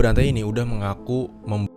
berantai ini udah mengaku membunuh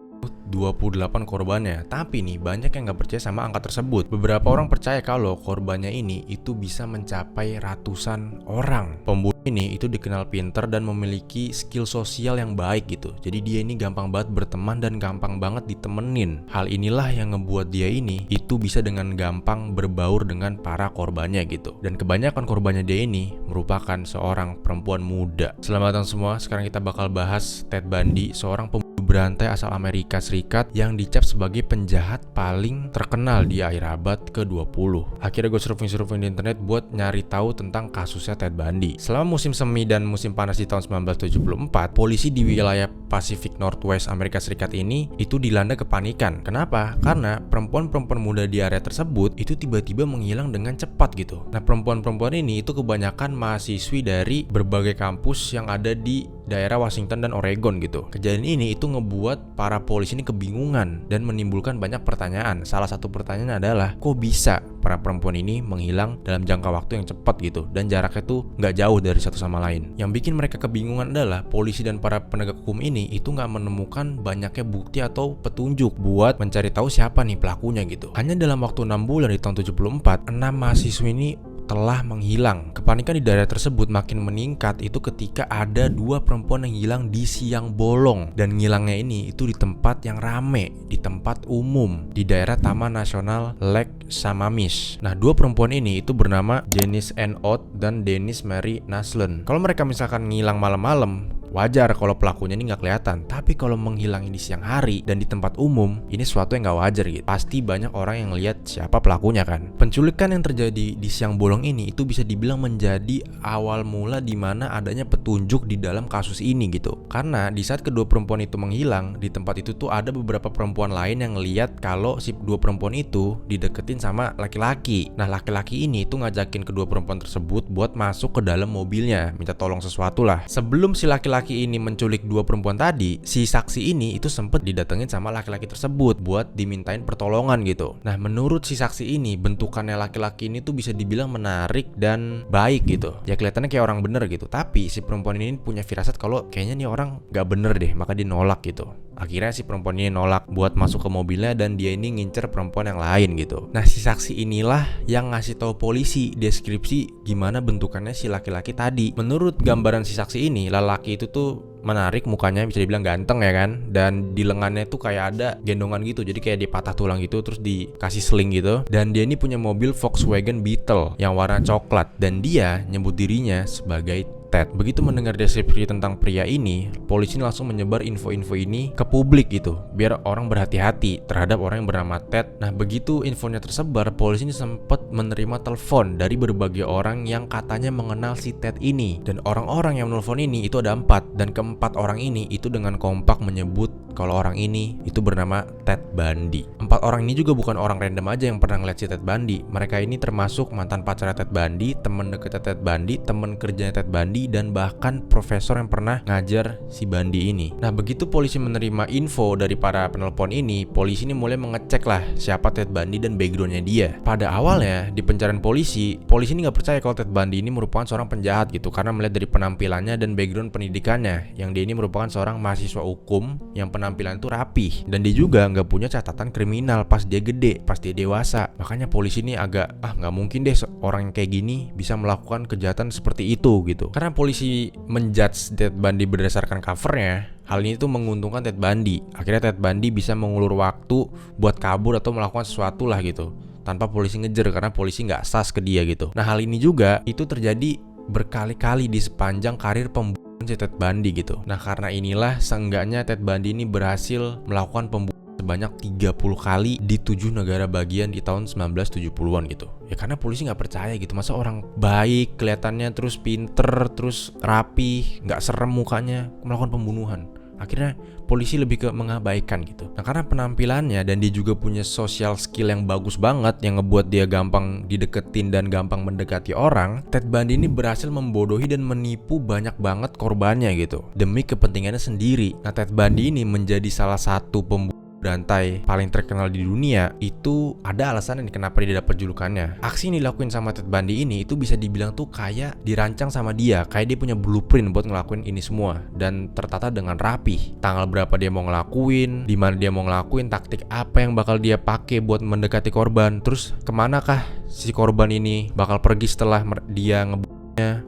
28 korbannya. Tapi nih banyak yang gak percaya sama angka tersebut. Beberapa orang percaya kalau korbannya ini itu bisa mencapai ratusan orang. Pembunuh ini itu dikenal pinter dan memiliki skill sosial yang baik gitu. Jadi dia ini gampang banget berteman dan gampang banget ditemenin. Hal inilah yang ngebuat dia ini itu bisa dengan gampang berbaur dengan para korbannya gitu. Dan kebanyakan korbannya dia ini merupakan seorang perempuan muda. Selamat datang semua, sekarang kita bakal bahas Ted Bundy, seorang pembunuh berantai asal Amerika Serikat yang dicap sebagai penjahat paling terkenal di akhir abad ke-20. Akhirnya gue surfing di internet buat nyari tahu tentang kasusnya Ted Bundy. Selama musim semi dan musim panas di tahun 1974, polisi di wilayah Pacific Northwest Amerika Serikat ini itu dilanda kepanikan. Kenapa? Karena perempuan-perempuan muda di area tersebut itu tiba-tiba menghilang dengan cepat gitu. Nah, perempuan-perempuan ini itu kebanyakan mahasiswi dari berbagai kampus yang ada di daerah Washington dan Oregon gitu. Kejadian ini itu ngebuat para polisi ini kebingungan dan menimbulkan banyak pertanyaan. Salah satu pertanyaan adalah, kok bisa para perempuan ini menghilang dalam jangka waktu yang cepat gitu, dan jaraknya tuh nggak jauh dari satu sama lain. Yang bikin mereka kebingungan adalah polisi dan para penegak hukum ini itu nggak menemukan banyaknya bukti atau petunjuk buat mencari tahu siapa nih pelakunya gitu. Hanya dalam waktu 6 bulan di tahun 74, 6 mahasiswa ini telah menghilang. Kepanikan di daerah tersebut makin meningkat itu ketika ada 2 perempuan yang hilang di siang bolong, dan ngilangnya ini itu di tempat yang rame, di tempat umum di daerah Taman Nasional Lake Sammamish. Nah, 2 perempuan ini itu bernama Janice Ann Ott dan Denise Mary Naslund. Kalau mereka misalkan ngilang malam-malam, wajar kalau pelakunya ini nggak kelihatan. Tapi kalau menghilang di siang hari dan di tempat umum, ini sesuatu yang nggak wajar gitu. Pasti banyak orang yang lihat siapa pelakunya kan. Penculikan yang terjadi di siang bolong ini itu bisa dibilang menjadi awal mula di mana adanya petunjuk di dalam kasus ini gitu. Karena di saat kedua perempuan itu menghilang, di tempat itu tuh ada beberapa perempuan lain yang ngeliat kalau si 2 perempuan itu dideketin sama laki-laki. Nah, laki-laki ini itu ngajakin kedua perempuan tersebut buat masuk ke dalam mobilnya, minta tolong sesuatu lah. Sebelum si laki-laki ini menculik 2 perempuan tadi, si saksi ini itu sempet didatengin sama laki-laki tersebut buat dimintain pertolongan gitu. Nah, menurut si saksi ini, bentukannya laki-laki ini tuh bisa dibilang menarik dan baik gitu. Ya kelihatannya kayak orang bener gitu. Tapi si perempuan ini punya firasat kalau kayaknya nih orang gak bener deh, maka dia nolak gitu. Akhirnya si perempuan ini nolak buat masuk ke mobilnya dan dia ini ngincer perempuan yang lain gitu. Nah, si saksi inilah yang ngasih tahu polisi deskripsi gimana bentukannya si laki-laki tadi. Menurut gambaran si saksi ini, lelaki itu tuh menarik, mukanya bisa dibilang ganteng ya kan, dan di lengannya tuh kayak ada gendongan gitu, jadi kayak dia patah tulang gitu terus dikasih sling gitu. Dan dia ini punya mobil Volkswagen Beetle yang warna coklat, dan dia nyebut dirinya sebagai Ted. Begitu mendengar deskripsi tentang pria ini, polisi langsung menyebar info-info ini ke publik gitu, biar orang berhati-hati terhadap orang yang bernama Ted. Nah, begitu infonya tersebar, polisi ini sempat menerima telepon dari berbagai orang yang katanya mengenal si Ted ini. Dan orang-orang yang menelpon ini itu ada 4, dan keempat orang ini itu dengan kompak menyebut kalau orang ini itu bernama Ted Bundy. 4 orang ini juga bukan orang random aja yang pernah ngeliat si Ted Bundy. Mereka ini termasuk mantan pacarnya Ted Bundy, teman dekatnya Ted Bundy, teman kerjanya Ted Bundy, dan bahkan profesor yang pernah ngajar si Bundy ini. Nah, begitu polisi menerima info dari para penelpon ini, polisi ini mulai mengecek lah siapa Ted Bundy dan backgroundnya dia. Pada awalnya di pencarian polisi ini nggak percaya kalau Ted Bundy ini merupakan seorang penjahat gitu, karena melihat dari penampilannya dan background pendidikannya, yang dia ini merupakan seorang mahasiswa hukum yang penampilan itu rapih, dan dia juga nggak punya catatan kriminal pas dia gede, pas dia dewasa. Makanya polisi ini agak nggak mungkin deh orang yang kayak gini bisa melakukan kejahatan seperti itu gitu. Karena polisi menjudge Ted Bundy berdasarkan covernya, hal ini tuh menguntungkan Ted Bundy. Akhirnya Ted Bundy bisa mengulur waktu buat kabur atau melakukan sesuatu lah gitu, tanpa polisi ngejar, karena polisi nggak sas ke dia gitu. Nah, hal ini juga itu terjadi berkali-kali di sepanjang karir pembunuhan si Ted Bundy gitu. Nah, karena inilah seenggaknya Ted Bundy ini berhasil melakukan pembunuhan sebanyak 30 kali di 7 negara bagian di tahun 1970-an gitu. Ya karena polisi gak percaya gitu, masa orang baik kelihatannya terus pinter, terus rapi, gak serem mukanya, melakukan pembunuhan. Akhirnya polisi lebih ke mengabaikan gitu. Nah, karena penampilannya dan dia juga punya social skill yang bagus banget, yang ngebuat dia gampang dideketin dan gampang mendekati orang, Ted Bundy ini berhasil membodohi dan menipu banyak banget korbannya gitu, demi kepentingannya sendiri. Nah, Ted Bundy ini menjadi salah satu pembunuh berantai paling terkenal di dunia, itu ada alasan kenapa dia dapat julukannya. Aksi yang dilakuin sama Ted Bundy ini itu bisa dibilang tuh kayak dirancang sama dia, kayak dia punya blueprint buat ngelakuin ini semua dan tertata dengan rapi. Tanggal berapa dia mau ngelakuin, di mana dia mau ngelakuin, taktik apa yang bakal dia pakai buat mendekati korban, terus kemanakah si korban ini bakal pergi setelah dia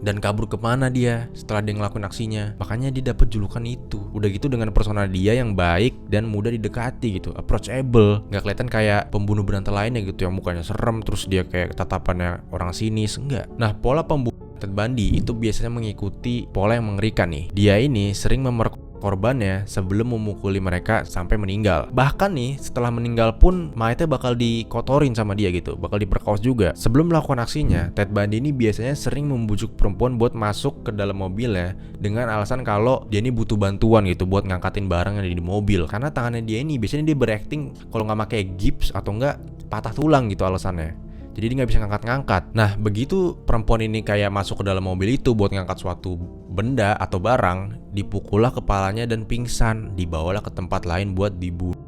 dan kabur kemana dia setelah dia ngelakuin aksinya. Makanya dia dapat julukan itu. Udah gitu dengan persona dia yang baik dan mudah didekati gitu, approachable, nggak kelihatan kayak pembunuh berantai lainnya gitu yang mukanya serem terus dia kayak tatapannya orang sinis, enggak. Nah, pola pembunuh Ted Bundy itu biasanya mengikuti pola yang mengerikan nih. Dia ini sering memerkosa korbannya sebelum memukuli mereka sampai meninggal. Bahkan nih setelah meninggal pun mayatnya bakal dikotorin sama dia gitu, bakal diperkaos juga. Sebelum melakukan aksinya, Ted Bundy ini biasanya sering membujuk perempuan buat masuk ke dalam mobilnya dengan alasan kalau dia ini butuh bantuan gitu buat ngangkatin barang yang ada di mobil. Karena tangannya dia ini biasanya dia berakting kalau nggak pakai gips atau enggak patah tulang gitu alasannya. Jadi dia nggak bisa ngangkat-ngangkat. Nah, begitu perempuan ini kayak masuk ke dalam mobil itu buat ngangkat suatu benda atau barang, dipukullah kepalanya dan pingsan, dibawalah ke tempat lain buat dibunuh.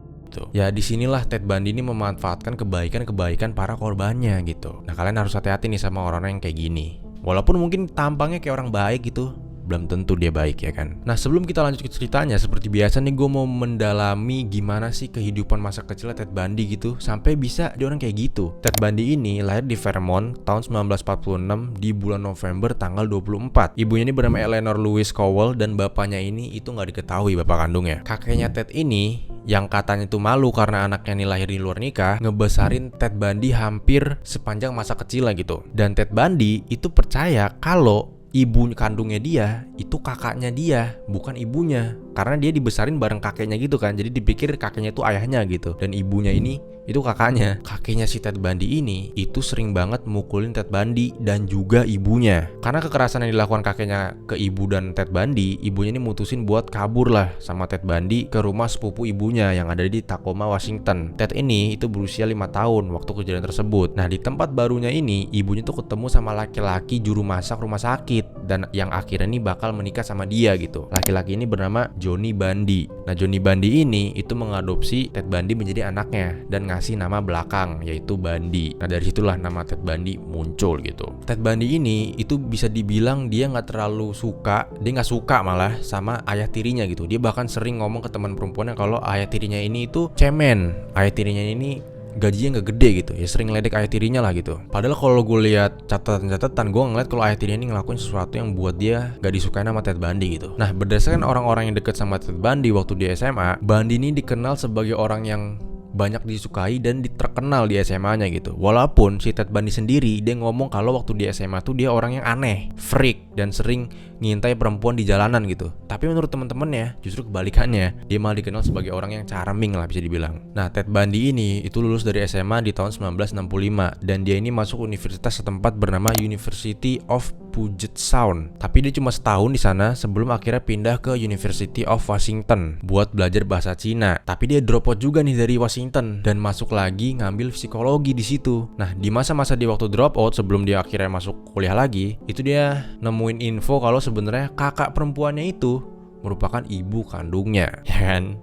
Ya disinilah Ted Bundy ini memanfaatkan kebaikan-kebaikan para korbannya gitu. Nah, kalian harus hati-hati nih sama orang-orang yang kayak gini. Walaupun mungkin tampangnya kayak orang baik gitu, belum tentu dia baik ya kan. Nah, sebelum kita lanjut ke ceritanya, seperti biasa nih gue mau mendalami gimana sih kehidupan masa kecil Ted Bundy gitu sampai bisa dia orang kayak gitu. Ted Bundy ini lahir di Vermont tahun 1946 di bulan November tanggal 24. Ibunya ini bernama Eleanor Louise Cowell dan bapaknya ini itu nggak diketahui bapak kandungnya. Kakeknya Ted ini yang katanya itu malu karena anaknya ini lahir di luar nikah, ngebesarin Ted Bundy hampir sepanjang masa kecil lah gitu. Dan Ted Bundy itu percaya kalau ibu kandungnya dia itu kakaknya dia, bukan ibunya. Karena dia dibesarin bareng kakeknya gitu kan. Jadi dipikir kakeknya itu ayahnya gitu, dan ibunya ini itu kakaknya. Kakeknya si Ted Bundy ini itu sering banget mukulin Ted Bundy dan juga ibunya. Karena kekerasan yang dilakukan kakeknya ke ibu dan Ted Bundy, ibunya ini mutusin buat kabur lah sama Ted Bundy ke rumah sepupu ibunya yang ada di Tacoma, Washington. Ted ini itu berusia 5 tahun waktu kejadian tersebut. Nah, di tempat barunya ini ibunya tuh ketemu sama laki-laki juru masak rumah sakit dan yang akhirnya ini bakal menikah sama dia gitu. Laki-laki ini bernama Johnny Bundy. Nah, Johnny Bundy ini itu mengadopsi Ted Bundy menjadi anaknya dan ngasih nama belakang yaitu Bundy. Nah, dari situlah nama Ted Bundy muncul gitu. Ted Bundy ini itu bisa dibilang dia nggak terlalu suka, dia nggak suka malah sama ayah tirinya gitu. Dia bahkan sering ngomong ke teman perempuannya kalau ayah tirinya ini itu cemen, ayah tirinya ini gajinya nggak gede gitu, ya sering ledek ayah tirinya lah gitu. Padahal kalau gue lihat catatan-catatan, gue ngeliat kalau ayah tirinya ini ngelakuin sesuatu yang buat dia gak disukai sama Ted Bundy gitu. Nah, berdasarkan orang-orang yang deket sama Ted Bundy waktu di SMA, Bundy ini dikenal sebagai orang yang banyak disukai dan terkenal di SMA-nya gitu. Walaupun si Ted Bundy sendiri dia ngomong kalau waktu di SMA tuh dia orang yang aneh, freak, dan sering ngintai perempuan di jalanan gitu. Tapi menurut teman-temannya justru kebalikannya, dia malah dikenal sebagai orang yang charming lah bisa dibilang. Nah, Ted Bundy ini itu lulus dari SMA di tahun 1965 dan dia ini masuk universitas setempat bernama University of Puget Sound. Tapi dia cuma setahun di sana sebelum akhirnya pindah ke University of Washington buat belajar bahasa Cina. Tapi dia drop out juga nih dari Washington dan masuk lagi ngambil psikologi di situ. Nah, di masa-masa dia waktu drop out sebelum dia akhirnya masuk kuliah lagi, itu dia nemuin info kalau sebenarnya kakak perempuannya itu merupakan ibu kandungnya, ya kan?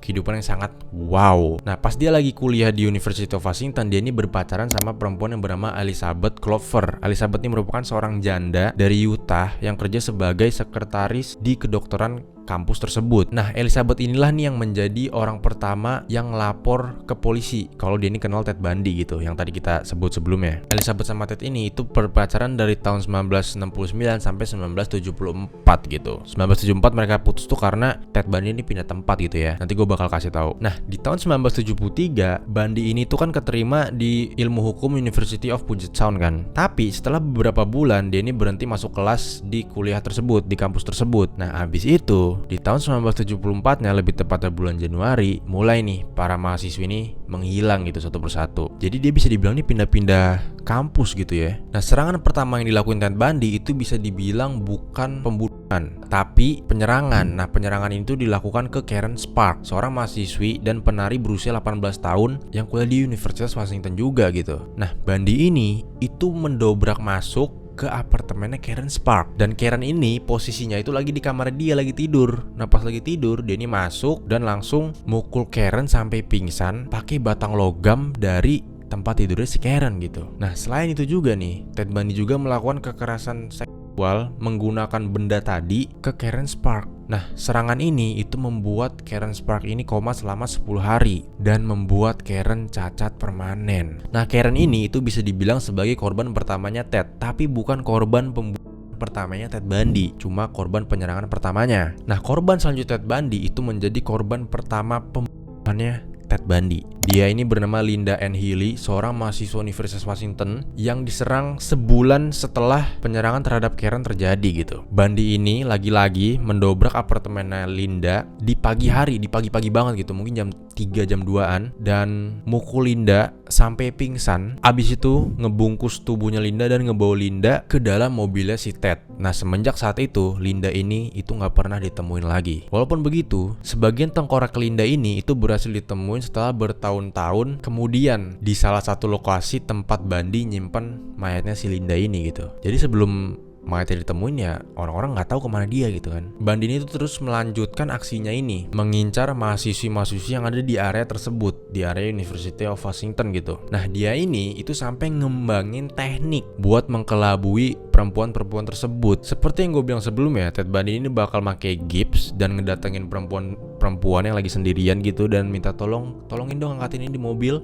Kehidupan yang sangat wow. Nah, pas dia lagi kuliah di University of Washington, dia ini berpacaran sama perempuan yang bernama Elizabeth Clover. Elizabeth ini merupakan seorang janda dari Utah yang kerja sebagai sekretaris di kedokteran kampus tersebut. Nah, Elizabeth inilah nih yang menjadi orang pertama yang lapor ke polisi kalau dia ini kenal Ted Bundy gitu, yang tadi kita sebut sebelumnya. Elizabeth sama Ted ini itu berpacaran dari tahun 1969 sampai 1974 gitu. 1974 mereka putus tuh karena Ted Bundy ini pindah tempat gitu ya. Nanti gue bakal kasih tahu. Nah, di tahun 1973 Bundy ini tuh kan keterima di ilmu hukum University of Puget Sound kan. Tapi setelah beberapa bulan dia ini berhenti masuk kelas di kuliah tersebut, di kampus tersebut. Nah, abis itu di tahun 1974-nya, lebih tepatnya bulan Januari, mulai nih para mahasiswa ini menghilang gitu satu persatu. Jadi dia bisa dibilang nih pindah-pindah kampus gitu ya. Nah, serangan pertama yang dilakuin Ted Bundy itu bisa dibilang bukan pembunuhan, tapi penyerangan. Nah, penyerangan itu dilakukan ke Karen Spark, seorang mahasiswi dan penari berusia 18 tahun yang kuliah di Universitas Washington juga gitu. Nah, Bundy ini itu mendobrak masuk ke apartemennya Karen Sparks. Dan Karen ini posisinya itu lagi di kamar dia, lagi tidur. Nah pas lagi tidur dia ini masuk dan langsung mukul Karen sampai pingsan pakai batang logam dari tempat tidurnya si Karen gitu. Nah selain itu juga nih, Ted Bundy juga melakukan kekerasan seksual menggunakan benda tadi ke Karen Sparks. Nah, serangan ini itu membuat Karen Sparks ini koma selama 10 hari dan membuat Karen cacat permanen. Nah, Karen ini itu bisa dibilang sebagai korban pertamanya Ted, tapi bukan korban pembunuhan pertamanya Ted Bundy, cuma korban penyerangan pertamanya. Nah, korban selanjutnya Ted Bundy itu menjadi korban pertama pembunuhannya Ted Bundy. Dia ini bernama Linda Ann Healy, seorang mahasiswa Universitas Washington yang diserang sebulan setelah penyerangan terhadap Karen terjadi gitu. Bundy ini lagi-lagi mendobrak apartemennya Linda di pagi hari, di pagi-pagi banget gitu, mungkin jam 3 jam 2-an, dan mukul Linda sampai pingsan. Abis itu ngebungkus tubuhnya Linda dan ngebawa Linda ke dalam mobilnya si Ted. Nah semenjak saat itu Linda ini itu nggak pernah ditemuin lagi. Walaupun begitu, sebagian tengkorak Linda ini itu berhasil ditemuin setelah bertahun-tahun kemudian di salah satu lokasi tempat Bundy nyimpen mayatnya si Linda ini gitu. Jadi sebelum mayatnya ditemuin ya orang-orang nggak tahu kemana dia gitu kan. Bundy ini tuh terus melanjutkan aksinya ini, mengincar mahasiswi-mahasiswi yang ada di area tersebut, di area University of Washington gitu. Nah dia ini itu sampai ngembangin teknik buat mengkelabui perempuan-perempuan tersebut. Seperti yang gue bilang sebelumnya, Ted Bundy ini bakal pakai gips dan ngedatengin perempuan yang lagi sendirian gitu dan minta tolongin dong angkatin ini di mobil.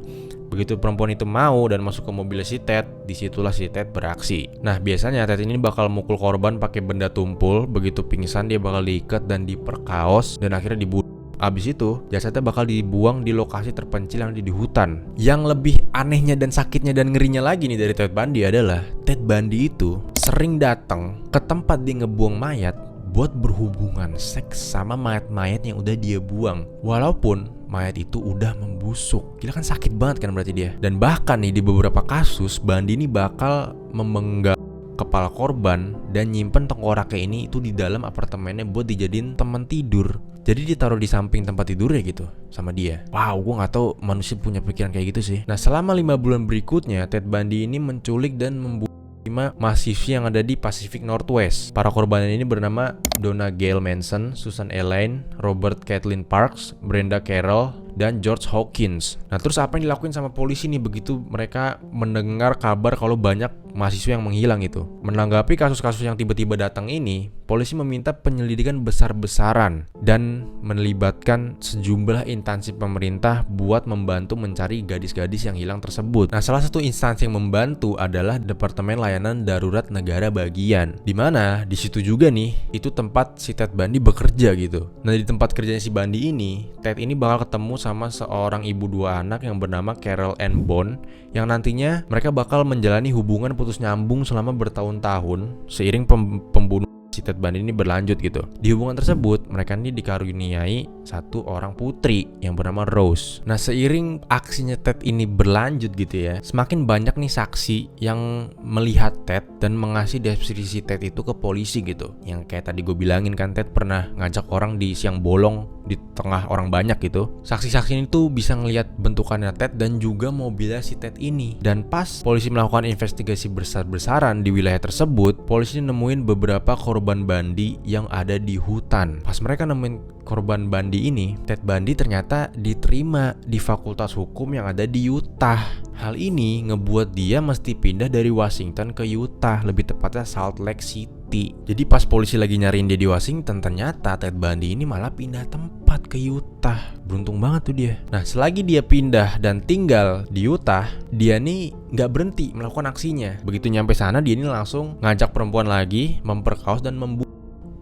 Begitu perempuan itu mau dan masuk ke mobil si Ted, disitulah si Ted beraksi. Nah biasanya Ted ini bakal mukul korban pakai benda tumpul. Begitu pingsan dia bakal diikat dan diperkaos dan akhirnya dibunuh. Abis itu jasadnya bakal dibuang di lokasi terpencil yang di hutan. Yang lebih anehnya dan sakitnya dan ngerinya lagi nih dari Ted Bundy adalah Ted Bundy itu sering datang ke tempat dia ngebuang mayat buat berhubungan seks sama mayat-mayat yang udah dia buang. Walaupun mayat itu udah membusuk. Gila kan sakit banget kan berarti dia. Dan bahkan nih di beberapa kasus Bundy ini bakal memenggal kepala korban dan nyimpen tengkoraknya ini itu di dalam apartemennya buat dijadiin teman tidur. Jadi ditaruh di samping tempat tidurnya gitu sama dia. Wow, gue gak tahu manusia punya pikiran kayak gitu sih. Nah selama 5 bulan berikutnya Ted Bundy ini menculik dan membunuh 5 mahasiswi yang ada di Pacific Northwest. Para korban ini bernama Donna Gail Manson, Susan Elaine, Robert Kathleen Parks, Brenda Carroll, dan George Hawkins. Nah terus apa yang dilakuin sama polisi nih begitu mereka mendengar kabar kalau banyak mahasiswa yang menghilang itu? Menanggapi kasus-kasus yang tiba-tiba datang ini, polisi meminta penyelidikan besar-besaran dan melibatkan sejumlah instansi pemerintah buat membantu mencari gadis-gadis yang hilang tersebut. Nah salah satu instansi yang membantu adalah Departemen Layanan Darurat Negara Bagian, di mana di situ juga nih itu tempat si Ted Bundy bekerja gitu. Nah di tempat kerjanya si Bundy ini, Ted ini bakal ketemu sama seorang ibu 2 anak yang bernama Carol Ann Bond, yang nantinya mereka bakal menjalani hubungan putus nyambung selama bertahun-tahun seiring pembunuhan si Ted Bundy ini berlanjut gitu. Di hubungan tersebut mereka ini dikaruniai satu orang putri yang bernama Rose. Nah seiring aksinya Ted ini berlanjut gitu ya, semakin banyak nih saksi yang melihat Ted dan mengasih deskripsi Ted itu ke polisi gitu. Yang kayak tadi gue bilangin kan, Ted pernah ngajak orang di siang bolong di tengah orang banyak gitu. Saksi-saksi ini tuh bisa ngelihat bentukannya Ted dan juga mobilnya si Ted ini. Dan pas polisi melakukan investigasi besar-besaran di wilayah tersebut, polisi nemuin beberapa korban Bundy yang ada di hutan. Pas mereka nemuin korban Bundy ini, Ted Bundy ternyata diterima di Fakultas Hukum yang ada di Utah. Hal ini ngebuat dia mesti pindah dari Washington ke Utah, lebih tepatnya Salt Lake City. Jadi pas polisi lagi nyariin dia di Washington, ternyata Ted Bundy ini malah pindah tempat ke Utah. Beruntung banget tuh dia. Nah selagi dia pindah dan tinggal di Utah, dia nih gak berhenti melakukan aksinya. Begitu nyampe sana, dia ini langsung ngajak perempuan lagi, memperkaos dan membunuh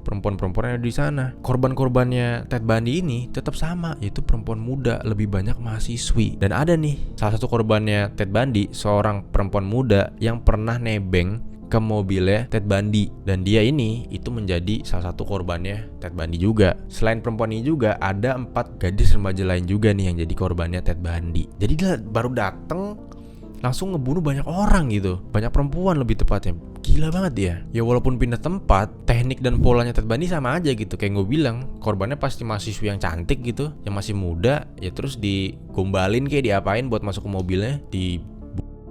perempuan-perempuan yang ada di sana. Korban-korbannya Ted Bundy ini tetap sama, yaitu perempuan muda, lebih banyak mahasiswi. Dan ada nih salah satu korbannya Ted Bundy, seorang perempuan muda yang pernah nebeng ke mobilnya Ted Bundy, dan dia ini itu menjadi salah satu korbannya Ted Bundy juga. Selain perempuan ini juga ada 4 gadis remaja lain juga nih yang jadi korbannya Ted Bundy. Jadi dia baru dateng langsung ngebunuh banyak orang gitu, banyak perempuan lebih tepatnya. Gila banget dia. Ya walaupun pindah tempat, teknik dan polanya Ted Bundy sama aja gitu. Kayak gue bilang, korbannya pasti mahasiswa yang cantik gitu, yang masih muda, ya terus digombalin kayak diapain buat masuk ke mobilnya, di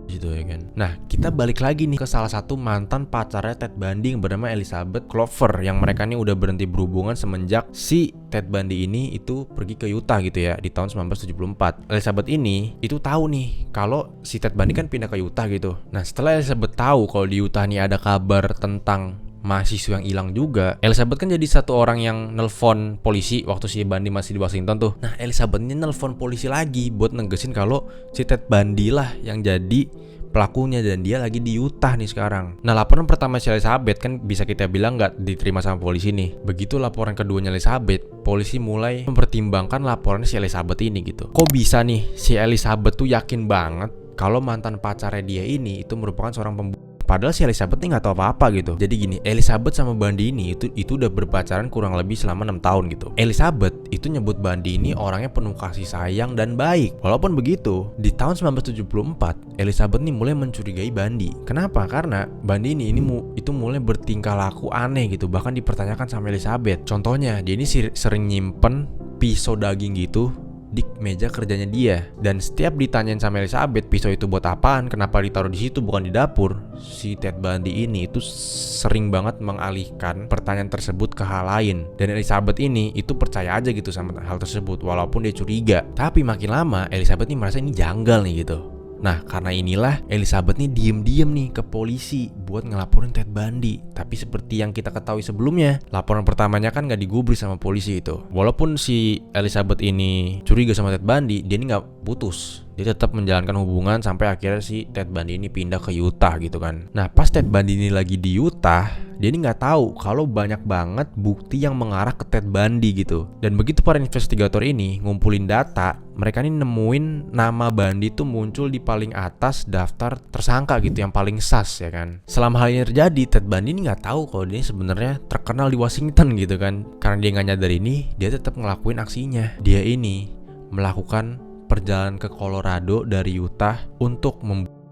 gitu ya kan. Nah, kita balik lagi nih ke salah satu mantan pacarnya Ted Bundy yang bernama Elizabeth Clover, yang mereka nih udah berhenti berhubungan semenjak si Ted Bundy ini itu pergi ke Utah gitu ya di tahun 1974. Elizabeth ini itu tahu nih kalau si Ted Bundy kan pindah ke Utah gitu. Nah, setelah Elizabeth tahu kalau di Utah nih ada kabar tentang mahasiswa yang hilang juga, Elizabeth kan jadi satu orang yang nelpon polisi waktu si Bundy masih di Washington tuh. Nah, Elizabeth ini nelpon polisi lagi buat negesin kalau si Ted Bundy lah yang jadi pelakunya dan dia lagi di Utah nih sekarang. Nah, laporan pertama si Elizabeth kan bisa kita bilang nggak diterima sama polisi nih. Begitu laporan keduanya Elizabeth, polisi mulai mempertimbangkan laporan si Elizabeth ini gitu. Kok bisa nih si Elizabeth tuh yakin banget kalau mantan pacarnya dia ini itu merupakan seorang pembunuh? Padahal si Elizabeth ini gak tahu apa-apa gitu. Jadi gini, Elizabeth sama Bundy ini itu udah berpacaran kurang lebih selama 6 tahun gitu. Elizabeth itu nyebut Bundy ini orangnya penuh kasih sayang dan baik. Walaupun begitu, di tahun 1974 Elizabeth ini mulai mencurigai Bundy. Kenapa? Karena Bundy ini itu mulai bertingkah laku aneh gitu. Bahkan dipertanyakan sama Elizabeth. Contohnya, dia ini sering nyimpen pisau daging gitu di meja kerjanya dia, dan setiap ditanyain sama Elizabeth pisau itu buat apaan, kenapa ditaruh di situ bukan di dapur, si Ted Bundy ini itu sering banget mengalihkan pertanyaan tersebut ke hal lain. Dan Elizabeth ini itu percaya aja gitu sama hal tersebut walaupun dia curiga. Tapi makin lama Elizabeth ini merasa ini janggal nih gitu. Nah, karena inilah Elizabeth nih diem-diem nih ke polisi buat ngelaporin Ted Bundy. Tapi seperti yang kita ketahui sebelumnya, laporan pertamanya kan gak digubris sama polisi itu. Walaupun si Elizabeth ini curiga sama Ted Bundy, dia ini gak putus. Dia tetap menjalankan hubungan sampai akhirnya si Ted Bundy ini pindah ke Utah gitu kan. Nah, pas Ted Bundy ini lagi di Utah, dia ini nggak tahu kalau banyak banget bukti yang mengarah ke Ted Bundy gitu. Dan begitu para investigator ini ngumpulin data, mereka ini nemuin nama Bundy tuh muncul di paling atas daftar tersangka gitu, yang paling sas ya kan. Selama hal ini terjadi, Ted Bundy ini nggak tahu kalau dia sebenarnya terkenal di Washington gitu kan. Karena dia nggak nyadar ini, dia tetap ngelakuin aksinya. Dia ini melakukan perjalanan ke Colorado dari Utah untuk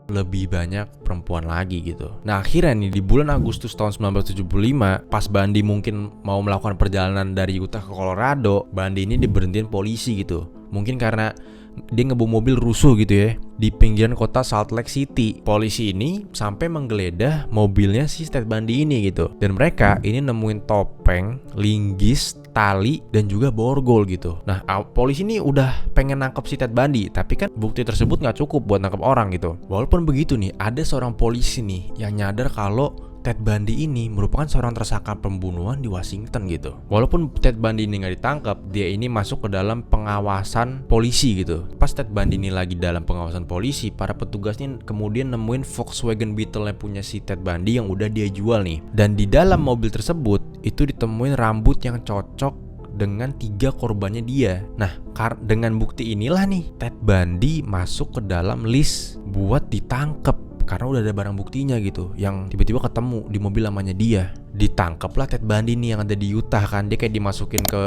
lebih banyak perempuan lagi gitu. Nah, akhirnya nih di bulan Agustus tahun 1975, pas Bundy mungkin mau melakukan perjalanan dari Utah ke Colorado, Bundy ini diberhentiin polisi gitu. Mungkin karena dia ngebawa mobil rusuh gitu ya di pinggiran kota Salt Lake City. Polisi ini sampai menggeledah mobilnya si Ted Bundy ini gitu. Dan mereka ini nemuin topeng, linggis, tali, dan juga borgol gitu. Nah, polisi ini udah pengen nangkep si Ted Bundy, tapi kan bukti tersebut gak cukup buat nangkep orang gitu. Walaupun begitu nih, ada seorang polisi nih yang nyadar kalau Ted Bundy ini merupakan seorang tersangka pembunuhan di Washington gitu. Walaupun Ted Bundy ini gak ditangkap, dia ini masuk ke dalam pengawasan polisi gitu. Pas Ted Bundy ini lagi dalam pengawasan polisi, para petugasnya kemudian nemuin Volkswagen Beetle yang punya si Ted Bundy yang udah dia jual nih. Dan di dalam mobil tersebut itu ditemuin rambut yang cocok dengan 3 korbannya dia. Nah, dengan bukti inilah nih Ted Bundy masuk ke dalam list buat ditangkap. Karena udah ada barang buktinya gitu, yang tiba-tiba ketemu di mobil lamanya dia. Ditangkaplah Ted Bundy nih yang ada di Utah kan. Dia kayak dimasukin ke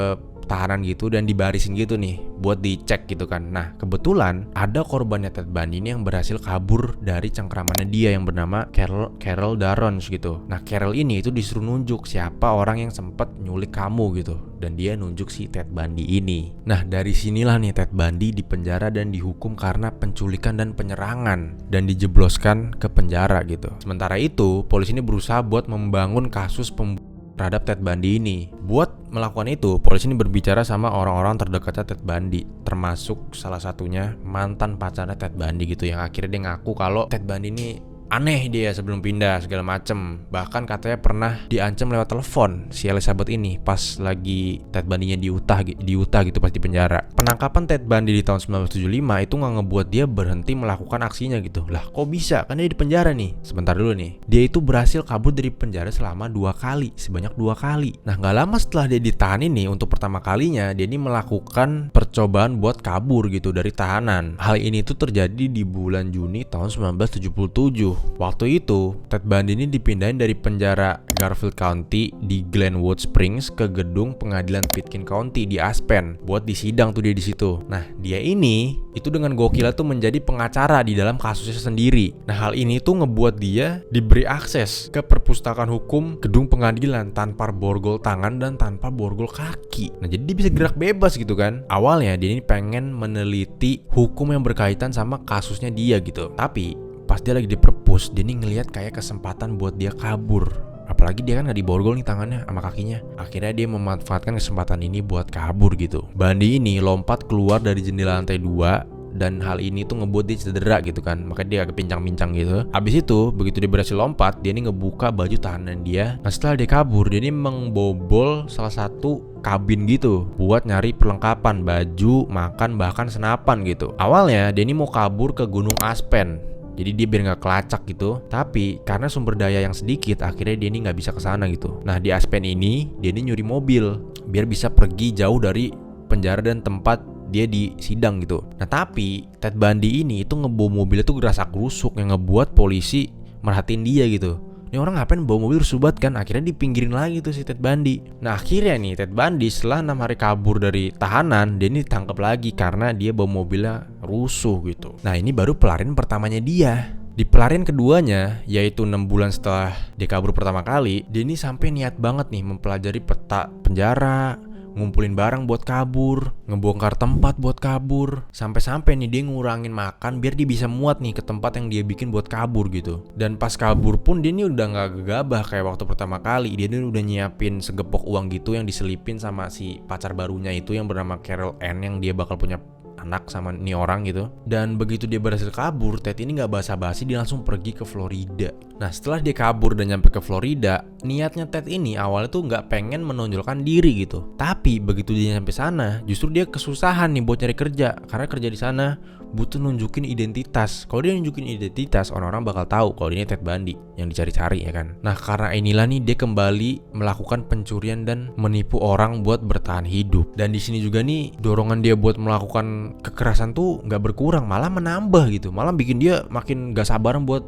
tahanan gitu dan dibarisin gitu nih buat dicek gitu kan. Nah, kebetulan ada korbannya Ted Bundy ini yang berhasil kabur dari cengkramannya dia yang bernama Carol Darrons gitu. Nah, Carol ini itu disuruh nunjuk siapa orang yang sempat nyulik kamu gitu, dan dia nunjuk si Ted Bundy ini. Nah, dari sinilah nih Ted Bundy dipenjara dan dihukum karena penculikan dan penyerangan dan dijebloskan ke penjara gitu. Sementara itu, polisi ini berusaha buat membangun kasus terhadap Ted Bundy ini. Buat melakukan itu, polisi ini berbicara sama orang-orang terdekatnya Ted Bundy, termasuk salah satunya mantan pacarnya Ted Bundy gitu, yang akhirnya dia ngaku kalau Ted Bundy ini aneh dia sebelum pindah segala macem. Bahkan katanya pernah diancam lewat telepon si Elizabeth ini pas lagi Ted Bundy-nya di Utah gitu pas di penjara. Penangkapan Ted Bundy di tahun 1975 itu nggak ngebuat dia berhenti melakukan aksinya gitu. Lah kok bisa? Kan dia di penjara nih. Sebentar dulu nih. Dia itu berhasil kabur dari penjara selama 2 kali, sebanyak 2 kali. Nah, nggak lama setelah dia ditahan ini, untuk pertama kalinya dia ini melakukan percobaan buat kabur gitu dari tahanan. Hal ini tuh terjadi di bulan Juni tahun 1977. Waktu itu, Ted Bundy ini dipindahin dari penjara Garfield County di Glenwood Springs ke gedung pengadilan Pitkin County di Aspen buat disidang tuh dia di situ. Nah, dia ini itu dengan gokil tuh menjadi pengacara di dalam kasusnya sendiri. Nah, hal ini tuh ngebuat dia diberi akses ke perpustakaan hukum gedung pengadilan tanpa borgol tangan dan tanpa borgol kaki. Nah, jadi dia bisa gerak bebas gitu kan. Awalnya dia ini pengen meneliti hukum yang berkaitan sama kasusnya dia gitu. Tapi pas dia lagi di perpus, dia nih ngelihat kayak kesempatan buat dia kabur. Apalagi dia kan gak diborgol nih tangannya sama kakinya. Akhirnya dia memanfaatkan kesempatan ini buat kabur gitu. Bandi ini lompat keluar dari jendela lantai 2, dan hal ini tuh ngebuat dia cedera gitu kan. Makanya dia agak pincang-pincang gitu. Habis itu begitu dia berhasil lompat, dia nih ngebuka baju tahanan dia. Nah setelah dia kabur, dia nih membobol salah satu kabin gitu buat nyari perlengkapan, baju, makan, bahkan senapan gitu. Awalnya dia nih mau kabur ke Gunung Aspen, jadi dia biar nggak kelacak gitu. Tapi karena sumber daya yang sedikit, akhirnya dia ini nggak bisa kesana gitu. Nah di Aspen ini dia ini nyuri mobil biar bisa pergi jauh dari penjara dan tempat dia di sidang gitu. Nah tapi Ted Bundy ini itu ngebawa mobilnya tuh gerasak-gerusuk yang ngebuat polisi merhatiin dia gitu. Ini orang ngapain bawa mobil rusuh banget kan. Akhirnya dipinggirin lagi tuh si Ted Bundy. Nah akhirnya nih Ted Bundy setelah 6 hari kabur dari tahanan, dia ini ditangkap lagi karena dia bawa mobilnya rusuh gitu. Nah ini baru pelarian pertamanya dia. Di pelarian keduanya, yaitu 6 bulan setelah dia kabur pertama kali, dia ini sampai niat banget nih mempelajari peta penjara, ngumpulin barang buat kabur, ngebongkar tempat buat kabur, sampai-sampai nih dia ngurangin makan biar dia bisa muat nih ke tempat yang dia bikin buat kabur gitu. Dan pas kabur pun dia nih udah gak gegabah kayak waktu pertama kali. Dia nih udah nyiapin segepok uang gitu yang diselipin sama si pacar barunya itu yang bernama Carol Ann, yang dia bakal punya anak sama nih orang gitu. Dan begitu dia berhasil kabur, Ted ini gak basa-basi, dia langsung pergi ke Florida. Nah setelah dia kabur dan nyampe ke Florida, niatnya Ted ini awalnya tuh gak pengen menonjolkan diri gitu. Tapi begitu dia nyampe sana, justru dia kesusahan nih buat nyari kerja. Karena kerja di sana butuh nunjukin identitas. Kalau dia nunjukin identitas, orang-orang bakal tahu kalau dia Ted Bundy yang dicari-cari ya kan. Nah karena inilah nih dia kembali melakukan pencurian dan menipu orang buat bertahan hidup. Dan di sini juga nih dorongan dia buat melakukan kekerasan tuh nggak berkurang, malah menambah gitu. Malah bikin dia makin gak sabaran buat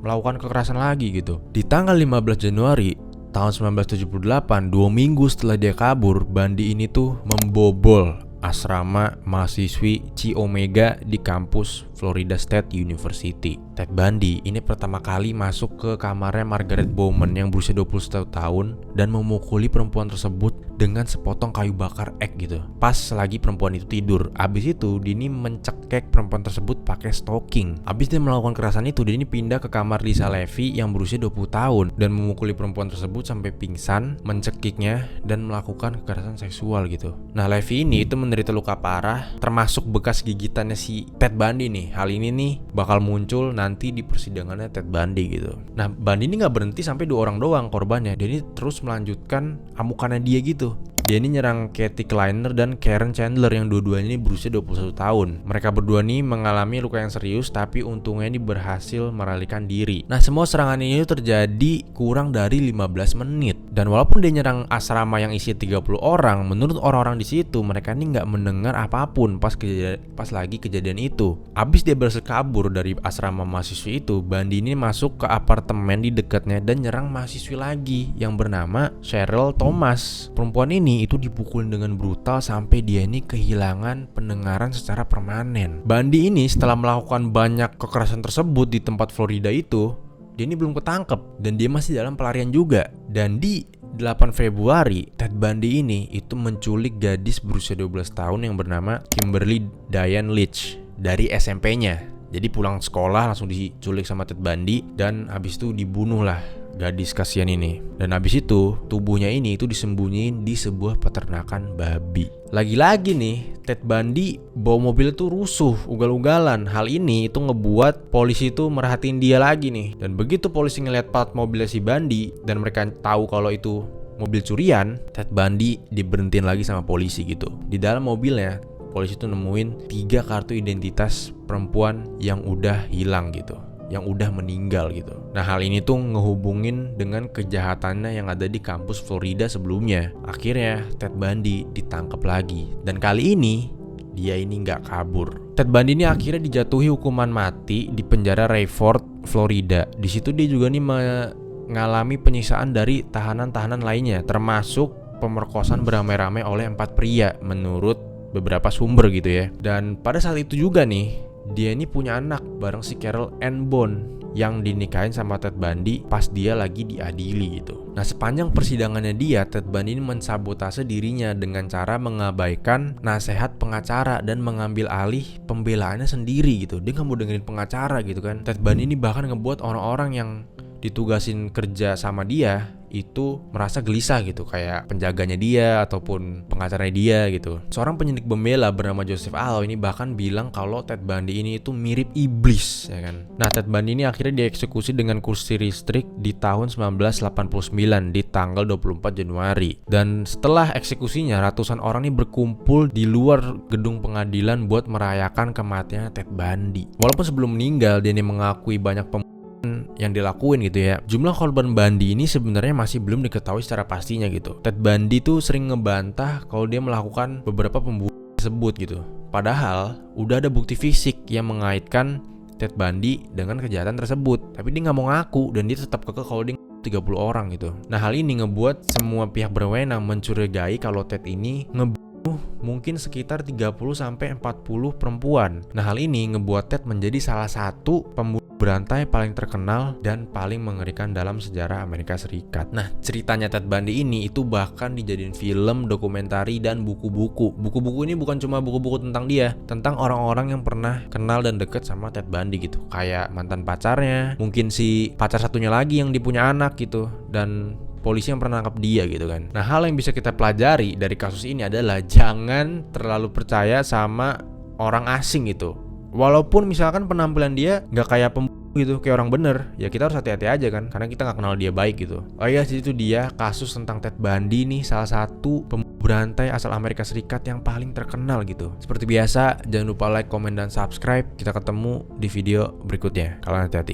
melakukan kekerasan lagi gitu. Di tanggal 15 Januari tahun 1978, 2 minggu setelah dia kabur, Bundy ini tuh membobol asrama mahasiswi Chi Omega di kampus Florida State University. Ted Bundy ini pertama kali masuk ke kamarnya Margaret Bowman yang berusia 21 tahun dan memukuli perempuan tersebut dengan sepotong kayu bakar ek gitu. Pas lagi perempuan itu tidur. Abis itu dia ini mencekek perempuan tersebut pakai stocking. Abis dia melakukan kekerasan itu, dia ini pindah ke kamar Lisa Levy yang berusia 20 tahun dan memukuli perempuan tersebut sampai pingsan, mencekiknya dan melakukan kekerasan seksual gitu. Nah Levy ini itu menderita luka parah, termasuk bekas gigitannya si Ted Bundy nih. Hal ini nih bakal muncul nanti di persidangannya Ted Bundy gitu. Nah Bundy ini gak berhenti sampai 2 orang doang korbannya. Dia ini terus melanjutkan amukannya dia gitu. Dia ini nyerang Kathy Kleiner dan Karen Chandler yang dua-duanya ini berusia 21 tahun. Mereka berdua nih mengalami luka yang serius, tapi untungnya ini berhasil melarikan diri. Nah semua serangan ini terjadi kurang dari 15 menit. Dan walaupun dia nyerang asrama yang isi 30 orang, menurut orang-orang di situ mereka ini nggak mendengar apapun pas lagi kejadian itu. Abis dia berhasil kabur dari asrama mahasiswi itu, Bundy ini masuk ke apartemen di dekatnya dan nyerang mahasiswi lagi yang bernama Cheryl Thomas. Perempuan ini itu dipukulin dengan brutal sampai dia ini kehilangan pendengaran secara permanen. Bundy ini setelah melakukan banyak kekerasan tersebut di tempat Florida itu, dia ini belum ketangkep dan dia masih dalam pelarian juga. Dan di 8 Februari, Ted Bundy ini itu menculik gadis berusia 12 tahun yang bernama Kimberly Diane Leach dari SMP-nya. Jadi pulang sekolah langsung diculik sama Ted Bundy dan habis itu dibunuh lah gadis kasihan ini. Dan habis itu tubuhnya ini itu disembunyiin di sebuah peternakan babi. Lagi-lagi nih Ted Bundy bawa mobil itu rusuh, ugal-ugalan. Hal ini itu ngebuat polisi itu merhatiin dia lagi nih. Dan begitu polisi ngeliat plat mobilnya si Bundy dan mereka tahu kalau itu mobil curian, Ted Bundy diberhentiin lagi sama polisi gitu. Di dalam mobilnya polisi itu nemuin 3 kartu identitas perempuan yang udah hilang gitu, yang udah meninggal gitu. Nah hal ini tuh ngehubungin dengan kejahatannya yang ada di kampus Florida sebelumnya. Akhirnya Ted Bundy ditangkap lagi. Dan kali ini dia ini gak kabur. Ted Bundy ini akhirnya dijatuhi hukuman mati di penjara Rayford, Florida. Di situ dia juga nih mengalami penyiksaan dari tahanan-tahanan lainnya, termasuk pemerkosaan beramai-ramai oleh 4 pria menurut beberapa sumber gitu ya. Dan pada saat itu juga nih dia ini punya anak bareng si Carol Ann Bone yang dinikahin sama Ted Bundy pas dia lagi diadili gitu. Nah, sepanjang persidangannya dia, Ted Bundy ini mensabotase dirinya dengan cara mengabaikan nasihat pengacara dan mengambil alih pembelaannya sendiri gitu. Dia nggak mau dengerin pengacara gitu kan. Ted Bundy ini bahkan ngebuat orang-orang yang ditugasin kerja sama dia itu merasa gelisah gitu, kayak penjaganya dia ataupun pengacaranya dia gitu. Seorang penyidik pembela bernama Joseph Alo ini bahkan bilang kalau Ted Bundy ini itu mirip iblis, ya kan. Nah, Ted Bundy ini akhirnya dieksekusi dengan kursi listrik di tahun 1989 di tanggal 24 Januari. Dan setelah eksekusinya, ratusan orang ini berkumpul di luar gedung pengadilan buat merayakan kematian Ted Bundy. Walaupun sebelum meninggal dia ini mengakui banyak yang dilakuin gitu ya. Jumlah korban Bundy ini sebenarnya masih belum diketahui secara pastinya gitu. Ted Bundy tuh sering ngebantah kalau dia melakukan beberapa pembunuhan tersebut gitu. Padahal udah ada bukti fisik yang mengaitkan Ted Bundy dengan kejahatan tersebut. Tapi dia nggak mau ngaku dan dia tetap kekeh kalau dia 30 orang gitu. Nah, hal ini ngebuat semua pihak berwenang mencurigai kalau Ted ini mungkin sekitar 30-40 perempuan. Nah, hal ini ngebuat Ted menjadi salah satu pembunuh berantai paling terkenal dan paling mengerikan dalam sejarah Amerika Serikat. Nah, ceritanya Ted Bundy ini itu bahkan dijadiin film, dokumentari, dan buku-buku. Buku-buku ini bukan cuma buku-buku tentang dia, tentang orang-orang yang pernah kenal dan deket sama Ted Bundy gitu. Kayak mantan pacarnya, mungkin si pacar satunya lagi yang dia punya anak gitu, dan polisi yang pernah nangkap dia gitu kan. Nah, hal yang bisa kita pelajari dari kasus ini adalah jangan terlalu percaya sama orang asing gitu. Walaupun misalkan penampilan dia nggak kayak pembunuh gitu, kayak orang bener, ya kita harus hati-hati aja kan, karena kita nggak kenal dia baik gitu. Oh iya, itu dia kasus tentang Ted Bundy nih, salah satu pembunuh berantai asal Amerika Serikat yang paling terkenal gitu. Seperti biasa, jangan lupa like, komen, dan subscribe. Kita ketemu di video berikutnya. Kalian hati-hati.